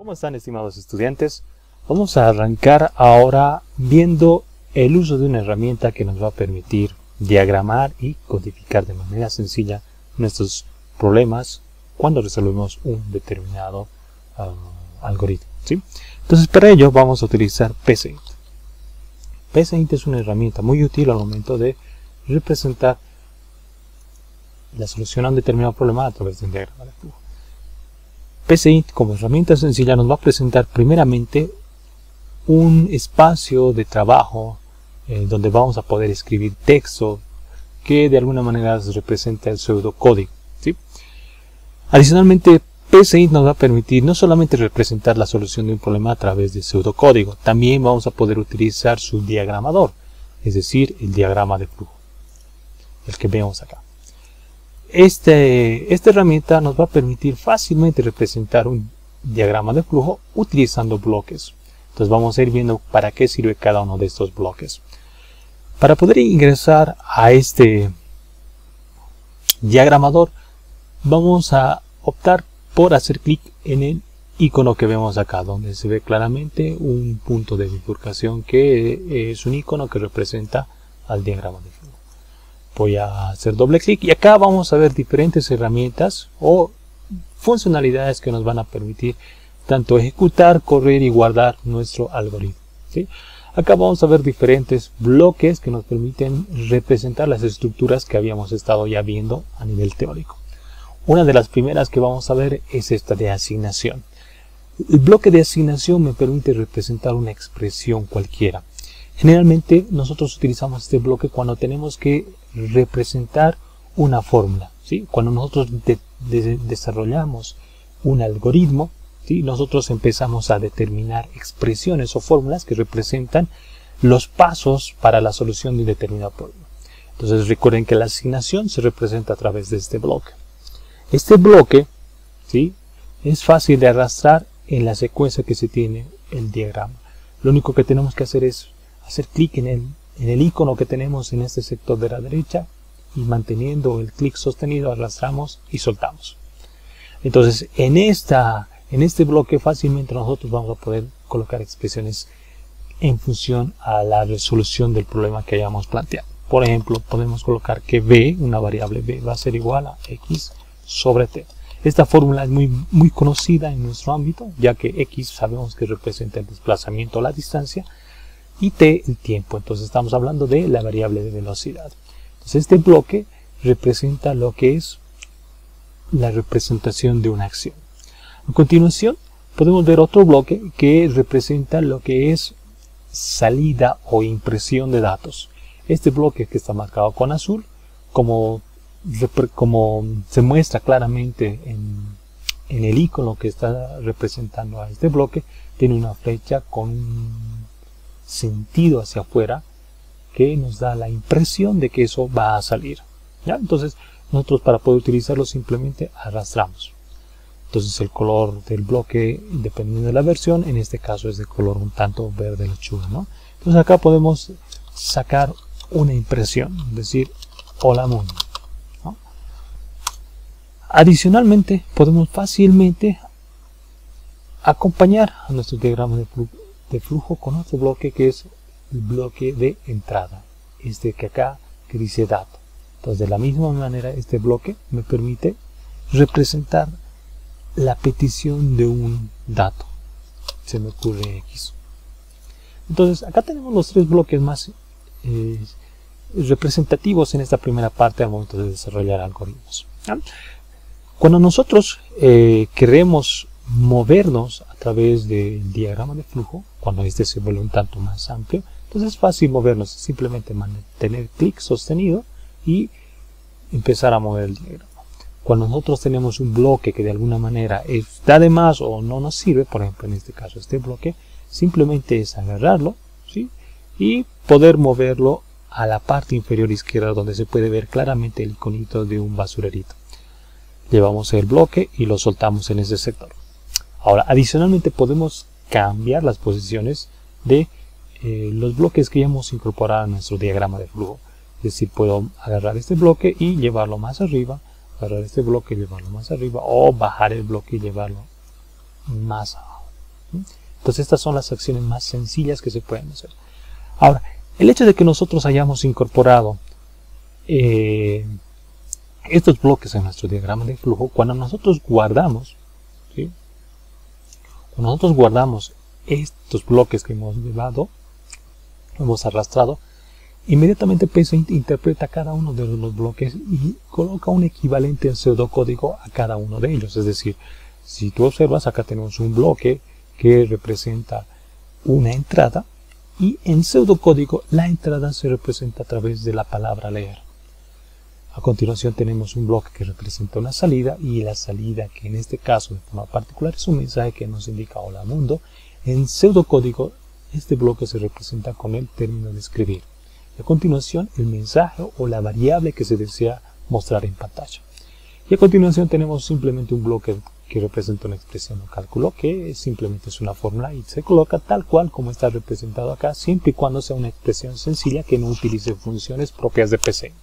¿Cómo están, estimados estudiantes? Vamos a arrancar ahora viendo el uso de una herramienta que nos va a permitir diagramar y codificar de manera sencilla nuestros problemas cuando resolvemos un determinado algoritmo, ¿sí? Entonces, para ello vamos a utilizar PCInt. PCInt es una herramienta muy útil al momento de representar la solución a un determinado problema a través de un diagrama de flujo. PCInt, como herramienta sencilla, nos va a presentar primeramente un espacio de trabajo donde vamos a poder escribir texto que de alguna manera representa el pseudocódigo, ¿sí? Adicionalmente, PCInt nos va a permitir no solamente representar la solución de un problema a través de pseudocódigo, también vamos a poder utilizar su diagramador, es decir, el diagrama de flujo, el que vemos acá. Esta herramienta nos va a permitir fácilmente representar un diagrama de flujo utilizando bloques. Entonces vamos a ir viendo para qué sirve cada uno de estos bloques. Para poder ingresar a este diagramador, vamos a optar por hacer clic en el icono que vemos acá, donde se ve claramente un punto de bifurcación que es un icono que representa al diagrama de flujo. Voy a hacer doble clic y acá vamos a ver diferentes herramientas o funcionalidades que nos van a permitir tanto ejecutar, correr y guardar nuestro algoritmo, ¿sí? Acá vamos a ver diferentes bloques que nos permiten representar las estructuras que habíamos estado ya viendo a nivel teórico. Una de las primeras que vamos a ver es esta de asignación. El bloque de asignación me permite representar una expresión cualquiera. Generalmente nosotros utilizamos este bloque cuando tenemos que representar una fórmula, ¿sí? Cuando nosotros desarrollamos un algoritmo, ¿sí? Nosotros empezamos a determinar expresiones o fórmulas que representan los pasos para la solución de un determinado problema. Entonces recuerden que la asignación se representa a través de este bloque. Este bloque, ¿sí?, es fácil de arrastrar en la secuencia que se tiene el diagrama. Lo único que tenemos que hacer es hacer clic en el icono que tenemos en este sector de la derecha y manteniendo el clic sostenido arrastramos y soltamos. Entonces en este bloque fácilmente nosotros vamos a poder colocar expresiones en función a la resolución del problema que hayamos planteado. Por ejemplo, podemos colocar que b, una variable b, va a ser igual a x sobre t. Esta fórmula es muy conocida en nuestro ámbito, ya que x sabemos que representa el desplazamiento o la distancia y t el tiempo. Entonces estamos hablando de la variable de velocidad. Entonces este bloque representa lo que es la representación de una acción. A continuación podemos ver otro bloque que representa lo que es salida o impresión de datos. Este bloque que está marcado con azul, como se muestra claramente en el icono que está representando a este bloque, tiene una flecha con un sentido hacia afuera que nos da la impresión de que eso va a salir, ¿ya? Entonces nosotros, para poder utilizarlo, simplemente arrastramos. Entonces el color del bloque, dependiendo de la versión, en este caso es de color un tanto verde lechuga, ¿no? Entonces acá podemos sacar una impresión, es decir, hola mundo, ¿no? Adicionalmente podemos fácilmente acompañar a nuestro diagrama de flujo con otro bloque que es el bloque de entrada, este que acá, que dice dato. Entonces de la misma manera este bloque me permite representar la petición de un dato, se me ocurre x. Entonces acá tenemos los tres bloques más representativos en esta primera parte al momento de desarrollar algoritmos, ¿ya? Cuando nosotros queremos movernos a través del diagrama de flujo, cuando este se vuelve un tanto más amplio, entonces es fácil movernos, simplemente mantener clic sostenido y empezar a mover el diagrama. Cuando nosotros tenemos un bloque que de alguna manera está de más o no nos sirve, por ejemplo en este caso este bloque, simplemente es agarrarlo, ¿sí?, y poder moverlo a la parte inferior izquierda, donde se puede ver claramente el iconito de un basurerito. Llevamos el bloque y lo soltamos en ese sector. Ahora, adicionalmente podemos cambiar las posiciones de los bloques que ya hemos incorporado a nuestro diagrama de flujo. Es decir, puedo agarrar este bloque y llevarlo más arriba, agarrar este bloque y llevarlo más arriba, o bajar el bloque y llevarlo más abajo. Entonces estas son las acciones más sencillas que se pueden hacer. Ahora, el hecho de que nosotros hayamos incorporado estos bloques en nuestro diagrama de flujo, cuando nosotros guardamos, ¿sí? Cuando nosotros guardamos estos bloques que hemos llevado, hemos arrastrado, inmediatamente Paint interpreta cada uno de los bloques y coloca un equivalente en pseudocódigo a cada uno de ellos. Es decir, si tú observas, acá tenemos un bloque que representa una entrada y en pseudocódigo la entrada se representa a través de la palabra leer. A continuación tenemos un bloque que representa una salida y la salida, que en este caso de forma particular es un mensaje que nos indica hola mundo. En pseudocódigo este bloque se representa con el término de escribir. Y a continuación el mensaje o la variable que se desea mostrar en pantalla. Y a continuación tenemos simplemente un bloque que representa una expresión o cálculo, que simplemente es una fórmula y se coloca tal cual como está representado acá, siempre y cuando sea una expresión sencilla que no utilice funciones propias de Paint.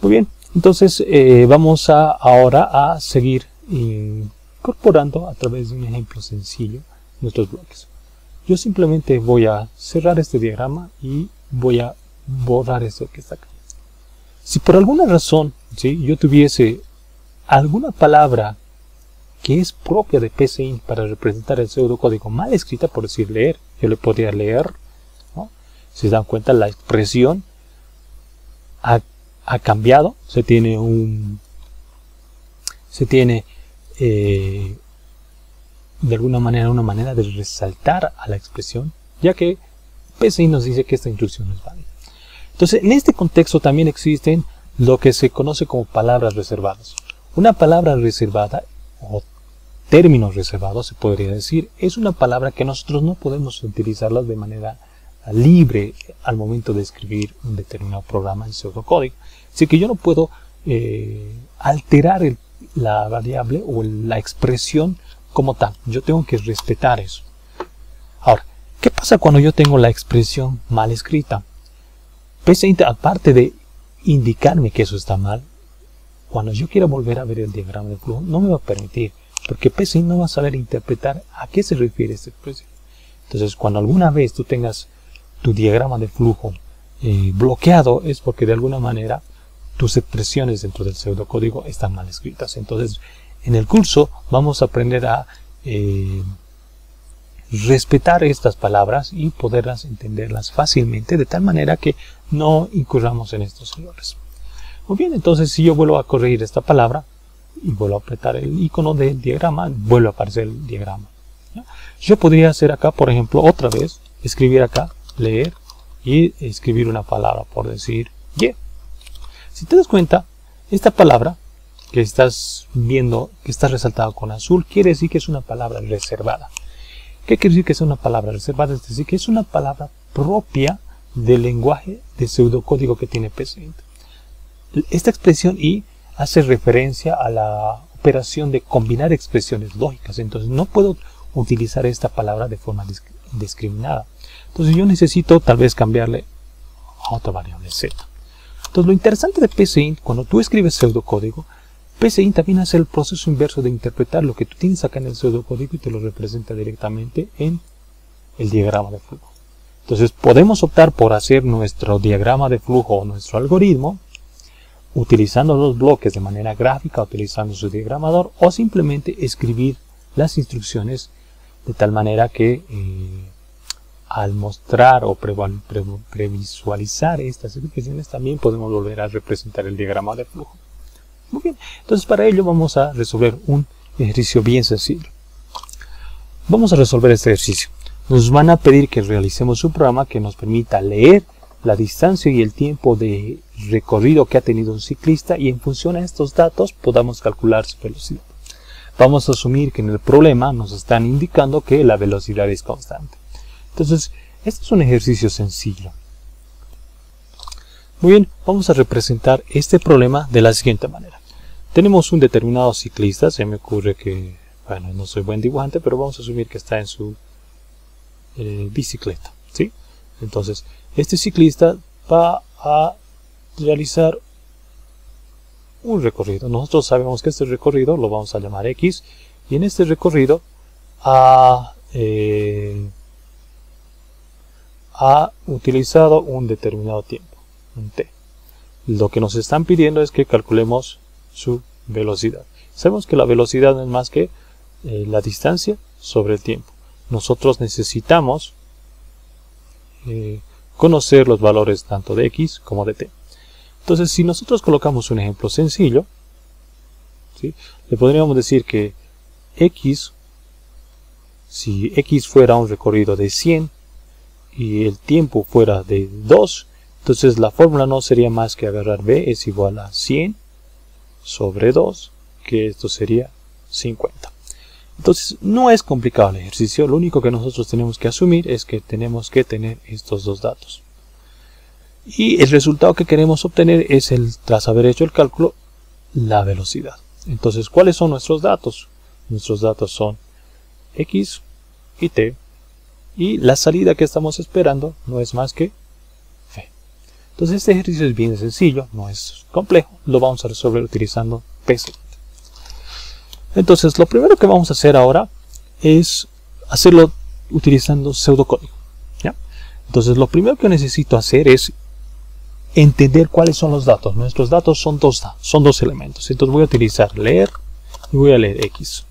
Muy bien, entonces vamos ahora a seguir incorporando a través de un ejemplo sencillo nuestros bloques. Yo simplemente voy a cerrar este diagrama y voy a borrar esto que está acá. Si por alguna razón, ¿sí?, yo tuviese alguna palabra que es propia de Paint para representar el pseudocódigo mal escrita, por decir leer, yo le podría leer, ¿no? Si se dan cuenta, la expresión ha cambiado, se tiene de alguna manera una manera de resaltar a la expresión, ya que Paint nos dice que esta instrucción no es válida. Entonces, en este contexto también existen lo que se conoce como palabras reservadas. Una palabra reservada o término reservado, se podría decir, es una palabra que nosotros no podemos utilizarla de manera libre al momento de escribir un determinado programa en pseudocódigo. Así que yo no puedo alterar la variable o la expresión como tal. Yo tengo que respetar eso. Ahora, ¿qué pasa cuando yo tengo la expresión mal escrita? Paint, aparte de indicarme que eso está mal, cuando yo quiera volver a ver el diagrama de flujo, no me va a permitir, porque Paint no va a saber interpretar a qué se refiere esta expresión. Entonces, cuando alguna vez tú tengas tu diagrama de flujo bloqueado, es porque de alguna manera tus expresiones dentro del pseudocódigo están mal escritas. Entonces, en el curso vamos a aprender a respetar estas palabras y poderlas entenderlas fácilmente, de tal manera que no incurramos en estos errores. Muy bien, entonces si yo vuelvo a corregir esta palabra y vuelvo a apretar el icono del diagrama, vuelve a aparecer el diagrama. ¿Ya? Yo podría hacer acá, por ejemplo, otra vez, escribir acá, leer y escribir una palabra, por decir, yeah. Si te das cuenta, esta palabra que estás viendo, que está resaltada con azul, quiere decir que es una palabra reservada. ¿Qué quiere decir que es una palabra reservada? Es decir, que es una palabra propia del lenguaje de pseudocódigo que tiene Paint. Esta expresión y hace referencia a la operación de combinar expresiones lógicas. Entonces no puedo utilizar esta palabra de forma indiscriminada. Entonces yo necesito tal vez cambiarle a otra variable z. Entonces lo interesante de Paint, cuando tú escribes pseudocódigo, Paint también hace el proceso inverso de interpretar lo que tú tienes acá en el pseudocódigo y te lo representa directamente en el diagrama de flujo. Entonces podemos optar por hacer nuestro diagrama de flujo o nuestro algoritmo utilizando los bloques de manera gráfica, utilizando su diagramador, o simplemente escribir las instrucciones de tal manera que al mostrar o previsualizar estas expresiones también podemos volver a representar el diagrama de flujo. Muy bien, entonces para ello vamos a resolver un ejercicio bien sencillo. Vamos a resolver este ejercicio. Nos van a pedir que realicemos un programa que nos permita leer la distancia y el tiempo de recorrido que ha tenido un ciclista y en función a estos datos podamos calcular su velocidad. Vamos a asumir que en el problema nos están indicando que la velocidad es constante. Entonces, este es un ejercicio sencillo. Muy bien, vamos a representar este problema de la siguiente manera. Tenemos un determinado ciclista, se me ocurre que, bueno, no soy buen dibujante, pero vamos a asumir que está en su bicicleta, ¿sí? Entonces, este ciclista va a realizar un recorrido. Nosotros sabemos que este recorrido lo vamos a llamar X, y en este recorrido ha utilizado un determinado tiempo, un t. Lo que nos están pidiendo es que calculemos su velocidad. Sabemos que la velocidad no es más que la distancia sobre el tiempo. Nosotros necesitamos conocer los valores tanto de x como de t. Entonces, si nosotros colocamos un ejemplo sencillo, ¿sí?, le podríamos decir que x, si x fuera un recorrido de 100 y el tiempo fuera de 2, entonces la fórmula no sería más que agarrar b es igual a 100 sobre 2, que esto sería 50. Entonces no es complicado el ejercicio, lo único que nosotros tenemos que asumir es que tenemos que tener estos dos datos. Y el resultado que queremos obtener es, tras haber hecho el cálculo, la velocidad. Entonces, ¿cuáles son nuestros datos? Nuestros datos son x y t, y la salida que estamos esperando no es más que v. Entonces este ejercicio es bien sencillo, no es complejo, lo vamos a resolver utilizando PCInt. Entonces lo primero que vamos a hacer ahora es hacerlo utilizando pseudocódigo, ¿ya? Entonces lo primero que necesito hacer es entender cuáles son los datos. Nuestros datos son dos elementos. Entonces voy a utilizar leer y voy a leer x.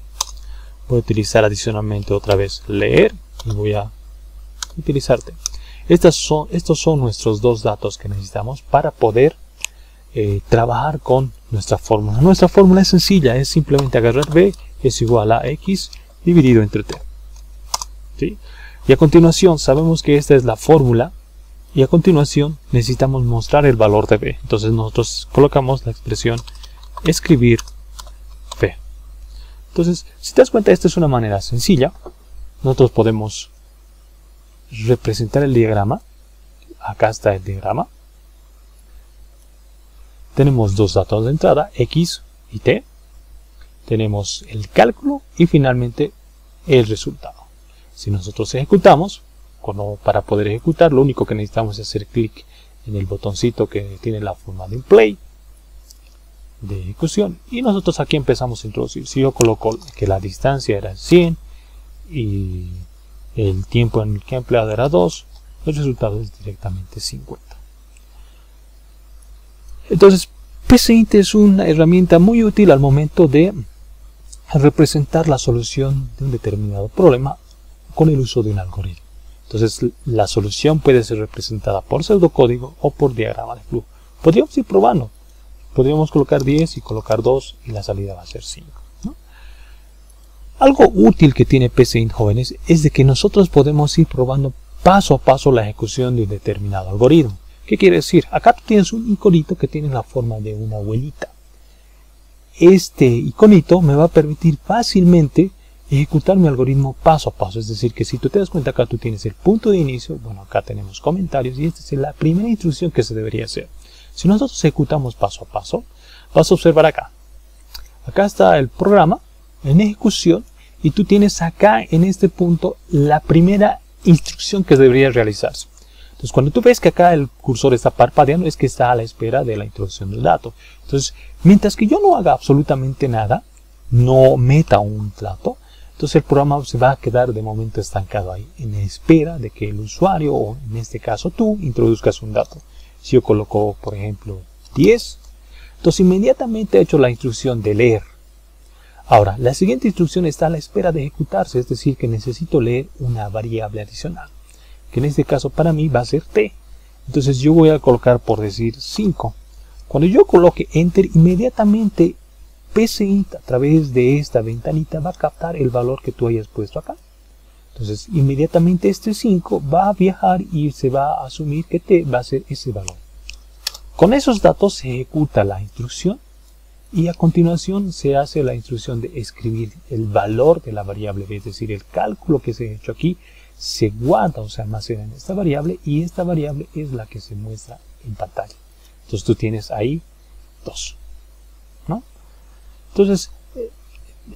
Voy a utilizar adicionalmente otra vez leer y voy a utilizar t. Estos son nuestros dos datos que necesitamos para poder trabajar con nuestra fórmula. Nuestra fórmula es sencilla, es simplemente agarrar b es igual a x dividido entre t. ¿Sí? Y a continuación sabemos que esta es la fórmula. Y a continuación necesitamos mostrar el valor de b. Entonces nosotros colocamos la expresión escribir b. Entonces, si te das cuenta, esta es una manera sencilla. Nosotros podemos representar el diagrama. Acá está el diagrama. Tenemos dos datos de entrada, x y t. Tenemos el cálculo y finalmente el resultado. Si nosotros ejecutamos, para poder ejecutar, lo único que necesitamos es hacer clic en el botoncito que tiene la forma de play, de ejecución, y nosotros aquí empezamos a introducir. Si yo coloco que la distancia era 100 y el tiempo en el que he empleado era 2, el resultado es directamente 50. Entonces PCInt es una herramienta muy útil al momento de representar la solución de un determinado problema con el uso de un algoritmo. Entonces la solución puede ser representada por pseudocódigo o por diagrama de flujo. Podríamos ir probando. Podríamos colocar 10 y colocar 2 y la salida va a ser 5, ¿no? Algo útil que tiene PCInt, jóvenes, es de que nosotros podemos ir probando paso a paso la ejecución de un determinado algoritmo. ¿Qué quiere decir? Acá tú tienes un iconito que tiene la forma de una abuelita. Este iconito me va a permitir fácilmente ejecutar mi algoritmo paso a paso. Es decir, que si tú te das cuenta, acá tú tienes el punto de inicio, bueno, acá tenemos comentarios y esta es la primera instrucción que se debería hacer. Si nosotros ejecutamos paso a paso, vas a observar acá. Acá está el programa en ejecución y tú tienes acá en este punto la primera instrucción que debería realizarse. Entonces cuando tú ves que acá el cursor está parpadeando es que está a la espera de la introducción del dato. Entonces mientras que yo no haga absolutamente nada, no meta un dato, entonces el programa se va a quedar de momento estancado ahí en espera de que el usuario, o en este caso tú, introduzcas un dato. Si yo coloco por ejemplo 10, entonces inmediatamente he hecho la instrucción de leer. Ahora, la siguiente instrucción está a la espera de ejecutarse, es decir, que necesito leer una variable adicional, que en este caso para mí va a ser t. Entonces yo voy a colocar, por decir, 5. Cuando yo coloque enter, inmediatamente PCInt a través de esta ventanita va a captar el valor que tú hayas puesto acá. Entonces inmediatamente este 5 va a viajar y se va a asumir que t va a ser ese valor. Con esos datos se ejecuta la instrucción y a continuación se hace la instrucción de escribir el valor de la variable b, es decir, el cálculo que se ha hecho aquí se guarda o se almacena en esta variable y esta variable es la que se muestra en pantalla. Entonces tú tienes ahí 2, ¿no? Entonces,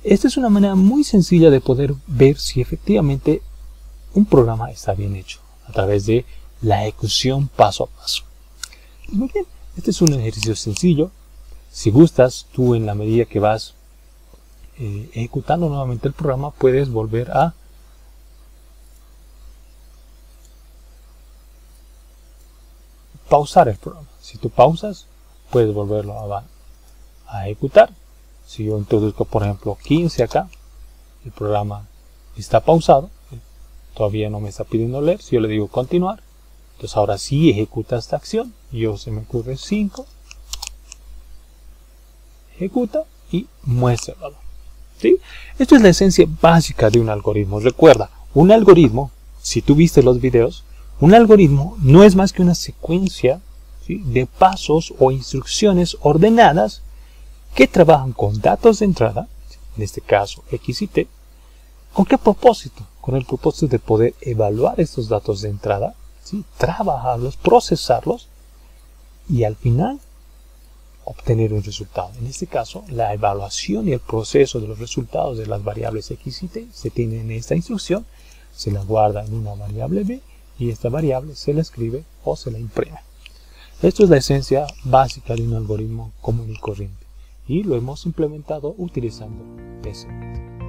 esta es una manera muy sencilla de poder ver si efectivamente un programa está bien hecho a través de la ejecución paso a paso. Muy bien, este es un ejercicio sencillo. Si gustas, tú en la medida que vas ejecutando nuevamente el programa, puedes volver a pausar el programa. Si tú pausas, puedes volverlo a ejecutar. Si yo introduzco, por ejemplo, 15 acá, el programa está pausado, todavía no me está pidiendo leer. Si yo le digo continuar, entonces ahora sí ejecuta esta acción. Yo se me ocurre 5, ejecuta y muestra el valor. ¿Sí? Esto es la esencia básica de un algoritmo. Recuerda, un algoritmo, si tú viste los videos, un algoritmo no es más que una secuencia, ¿sí?, de pasos o instrucciones ordenadas que trabajan con datos de entrada, en este caso X y T. ¿Con qué propósito? Con el propósito de poder evaluar estos datos de entrada, ¿sí?, trabajarlos, procesarlos y al final obtener un resultado. En este caso, la evaluación y el proceso de los resultados de las variables X y T se tiene en esta instrucción, se la guarda en una variable B y esta variable se la escribe o se la imprime. Esto es la esencia básica de un algoritmo común y corriente y lo hemos implementado utilizando TSNet.